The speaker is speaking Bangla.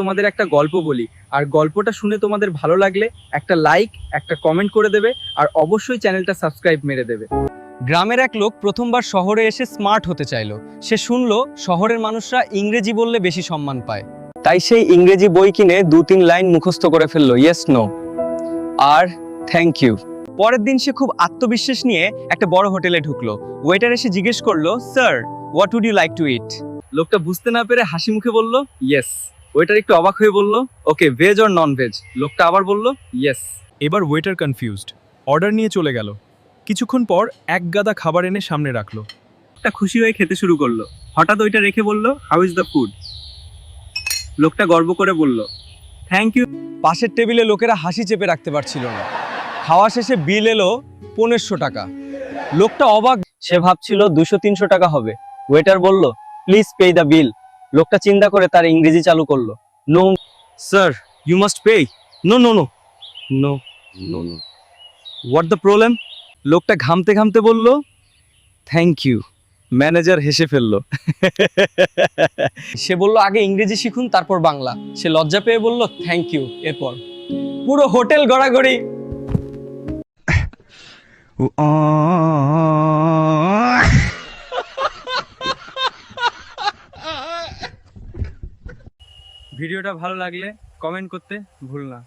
তোমাদের একটা গল্প বলি, আর গল্পটা শুনে তোমাদের ভালো লাগলে একটা লাইক, একটা কমেন্ট করে দেবে, আর অবশ্যই চ্যানেলটা সাবস্ক্রাইব মেরে দেবে। গ্রামের এক লোক প্রথমবার শহরে এসে স্মার্ট হতে চাইলো। সে শুনলো শহরের মানুষরা ইংরেজি বললে বেশি সম্মান পায়। তাই সেই ইংরেজি বই কিনে 2-3 লাইন মুখস্থ করে ফেললো, ইয়েস, নো আর থ্যাংক ইউ। পরের দিন সে খুব আত্মবিশ্বাস নিয়ে একটা বড় হোটেলে ঢুকলো। ওয়েটার এসে জিজ্ঞেস করলো, sir, what would you like to eat? লোকটা বুঝতে না পেরে হাসি মুখে বলল, ইয়েস। ওয়েটার একটু অবাক হয়ে বলল, ওকে, ভেজ অর নন ভেজ? লোকটা আবার বলল, ইয়েস। এবার ওয়েটার কনফিউজড, অর্ডার নিয়ে চলে গেল। কিছুক্ষণ পর এক গাদা খাবার এনে সামনে রাখলো। লোকটা খুশি হয়ে খেতে শুরু করলো। হঠাৎ ওইটা রেখে বলল, হাউ ইজ দ্য ফুড? লোকটা গর্ব করে বলল, থ্যাংক ইউ। পাশের টেবিলে লোকেরা হাসি চেপে রাখতে পারছিল না। খাওয়া শেষে বিল এলো 1500 টাকা। লোকটা অবাক, সে ভাবছিল 200-300 টাকা হবে। ওয়েটার বলল, প্লিজ পে দ্য বিল। লোকটা চিন্তা করে তার ইংরেজি চালু করলো, no sir, you must pay. No no no no no no what the problem? লোকটা ঘামতে ঘামতে বলল, থ্যাংক ইউ। ম্যানেজার হেসে ফেললো। সে বলল, আগে ইংরেজি শিখুন, তারপর বাংলা। সে লজ্জা পেয়ে বলল, থ্যাংক ইউ। এরপর পুরো হোটেল গড়াগড়ি। ভিডিওটা ভালো লাগলে কমেন্ট করতে ভুল না।